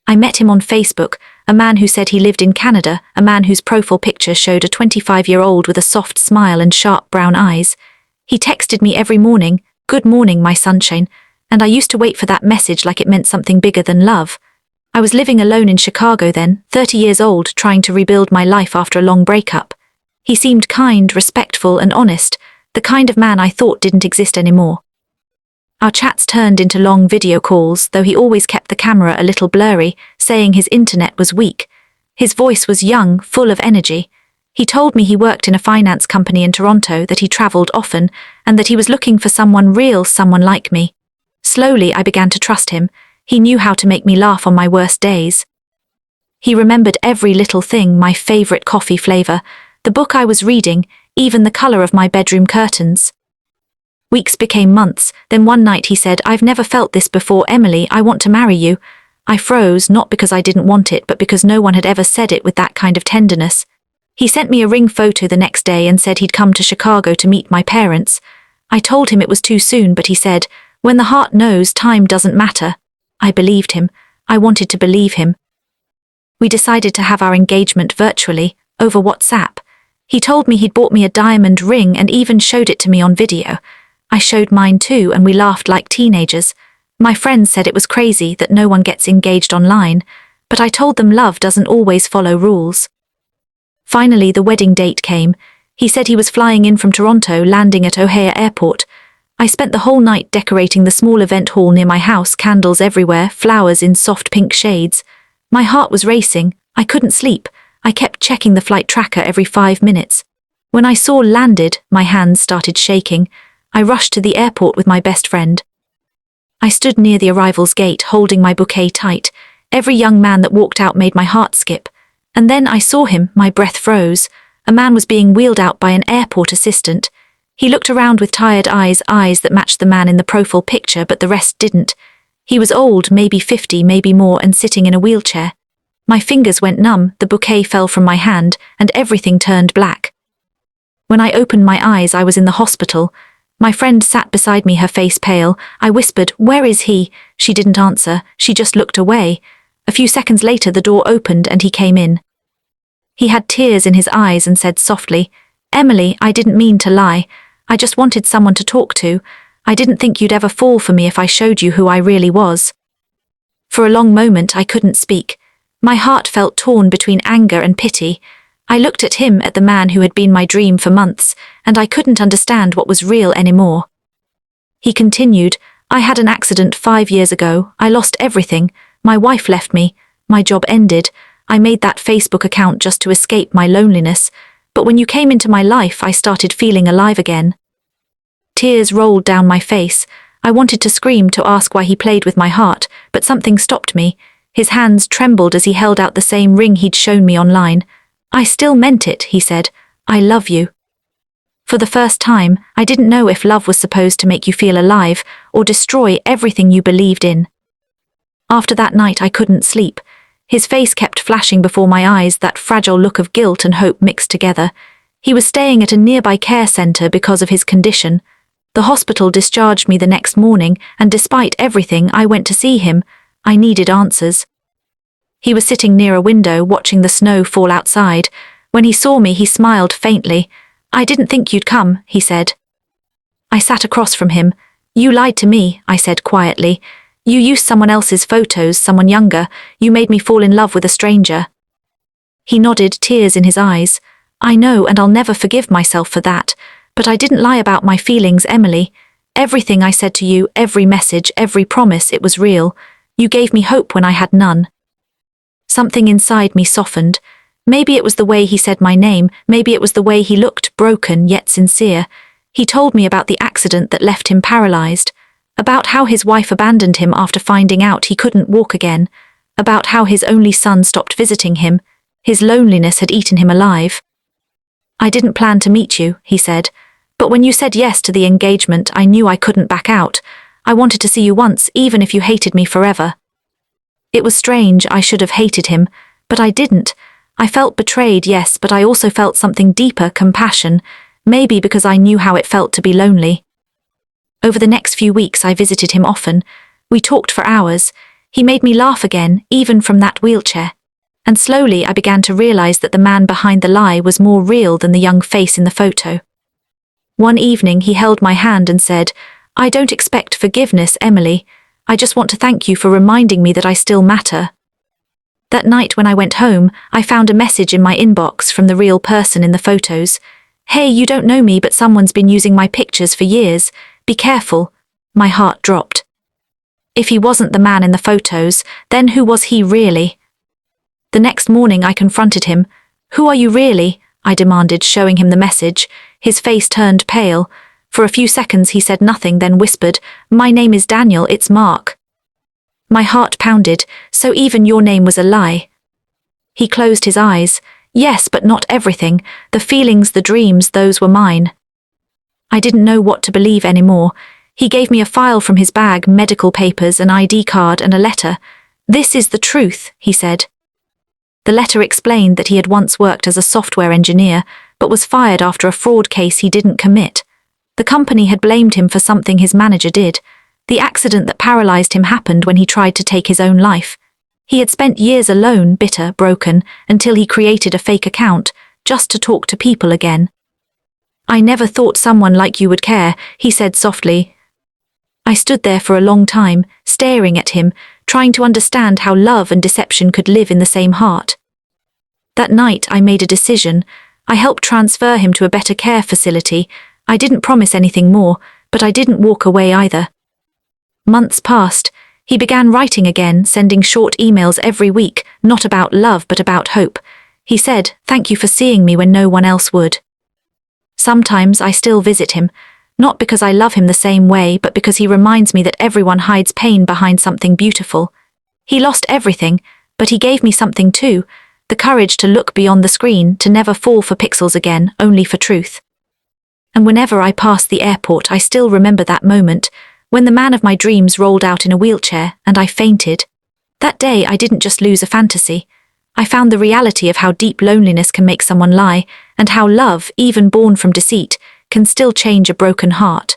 I met him on Facebook, a man who said he lived in Canada, a man whose profile picture showed a 25-year-old with a soft smile and sharp brown eyes. He texted me every morning, "Good morning, my sunshine," and I used to wait for that message like it meant something bigger than love. I was living alone in Chicago then, 30 years old, trying to rebuild my life after a long breakup. He seemed kind, respectful, and honest, the kind of man I thought didn't exist anymore. Our chats turned into long video calls, though he always kept the camera a little blurry, saying his internet was weak. His voice was young, full of energy. He told me he worked in a finance company in Toronto, that he traveled often, and that he was looking for someone real, someone like me. Slowly, I began to trust him. He knew how to make me laugh on my worst days. He remembered every little thing, my favorite coffee flavor, the book I was reading, even the color of my bedroom curtains. Weeks became months, then one night he said, "I've never felt this before, Emily, I want to marry you." I froze, not because I didn't want it, but because no one had ever said it with that kind of tenderness. He sent me a ring photo the next day and said he'd come to Chicago to meet my parents. I told him it was too soon, but he said, "When the heart knows, time doesn't matter." I believed him. I wanted to believe him. We decided to have our engagement virtually, over WhatsApp. He told me he'd bought me a diamond ring and even showed it to me on video. I showed mine too, and we laughed like teenagers. My friends said it was crazy that no one gets engaged online, but I told them love doesn't always follow rules. Finally, the wedding date came. He said he was flying in from Toronto, landing at O'Hare Airport. I spent the whole night decorating the small event hall near my house, candles everywhere, flowers in soft pink shades. My heart was racing. I couldn't sleep. I kept checking the flight tracker every 5 minutes. When I saw landed, my hands started shaking. I rushed to the airport with my best friend. I stood near the arrivals gate, holding my bouquet tight. Every young man that walked out made my heart skip. And then I saw him, my breath froze. A man was being wheeled out by an airport assistant. He looked around with tired eyes that matched the man in the profile picture, but the rest didn't. He was old, maybe 50, maybe more, and sitting in a wheelchair. My fingers went numb, the bouquet fell from my hand, and everything turned black. When I opened my eyes, I was in the hospital. My friend sat beside me, her face pale. I whispered, "Where is he?" She didn't answer, she just looked away. A few seconds later, the door opened and he came in. He had tears in his eyes and said softly, "Emily, I didn't mean to lie. I just wanted someone to talk to. I didn't think you'd ever fall for me if I showed you who I really was." For a long moment, I couldn't speak. My heart felt torn between anger and pity. I looked at him, at the man who had been my dream for months, and I couldn't understand what was real anymore. He continued, "I had an accident 5 years ago. I lost everything. My wife left me. My job ended. I made that Facebook account just to escape my loneliness. But when you came into my life, I started feeling alive again." Tears rolled down my face. I wanted to scream, to ask why he played with my heart, but something stopped me. His hands trembled as he held out the same ring he'd shown me online. "I still meant it," he said. "I love you." For the first time, I didn't know if love was supposed to make you feel alive or destroy everything you believed in. After that night, I couldn't sleep. His face kept flashing before my eyes, that fragile look of guilt and hope mixed together. He was staying at a nearby care center because of his condition. The hospital discharged me the next morning, and despite everything, I went to see him. I needed answers. He was sitting near a window, watching the snow fall outside. When he saw me, he smiled faintly. "I didn't think you'd come," he said. I sat across from him. "You lied to me," I said quietly. "You used someone else's photos, someone younger. You made me fall in love with a stranger." He nodded, tears in his eyes. "I know, and I'll never forgive myself for that. But I didn't lie about my feelings, Emily. Everything I said to you, every message, every promise, it was real. You gave me hope when I had none." Something inside me softened. Maybe it was the way he said my name, maybe it was the way he looked, broken yet sincere. He told me about the accident that left him paralyzed, about how his wife abandoned him after finding out he couldn't walk again, about how his only son stopped visiting him. His loneliness had eaten him alive. "I didn't plan to meet you," he said, "but when you said yes to the engagement, I knew I couldn't back out. I wanted to see you once, even if you hated me forever." It was strange. I should have hated him, but I didn't. I felt betrayed, yes, but I also felt something deeper, compassion, maybe because I knew how it felt to be lonely. Over the next few weeks, I visited him often. We talked for hours. He made me laugh again, even from that wheelchair. And slowly I began to realize that the man behind the lie was more real than the young face in the photo. One evening he held my hand and said, "I don't expect forgiveness, Emily. I just want to thank you for reminding me that I still matter." That night when I went home, I found a message in my inbox from the real person in the photos. "Hey, you don't know me, but someone's been using my pictures for years. Be careful." My heart dropped. If he wasn't the man in the photos, then who was he really? The next morning I confronted him. "Who are you really?" I demanded, showing him the message. His face turned pale. For a few seconds he said nothing, then whispered, "My name is Daniel, it's Mark." My heart pounded. "So even your name was a lie?" He closed his eyes. "Yes, but not everything. The feelings, the dreams, those were mine." I didn't know what to believe anymore. He gave me a file from his bag, medical papers, an ID card, and a letter. "This is the truth," he said. The letter explained that he had once worked as a software engineer, but was fired after a fraud case he didn't commit. The company had blamed him for something his manager did. The accident that paralyzed him happened when he tried to take his own life. He had spent years alone, bitter, broken, until he created a fake account, just to talk to people again. "I never thought someone like you would care," he said softly. I stood there for a long time, staring at him, trying to understand how love and deception could live in the same heart. That night I made a decision. I helped transfer him to a better care facility. I didn't promise anything more, but I didn't walk away either. Months passed. He began writing again, sending short emails every week, not about love but about hope. He said, "Thank you for seeing me when no one else would." Sometimes I still visit him, not because I love him the same way, but because he reminds me that everyone hides pain behind something beautiful. He lost everything, but he gave me something too, the courage to look beyond the screen, to never fall for pixels again, only for truth. And whenever I pass the airport, I still remember that moment, when the man of my dreams rolled out in a wheelchair, and I fainted. That day I didn't just lose a fantasy. I found the reality of how deep loneliness can make someone lie, and how love, even born from deceit, can still change a broken heart.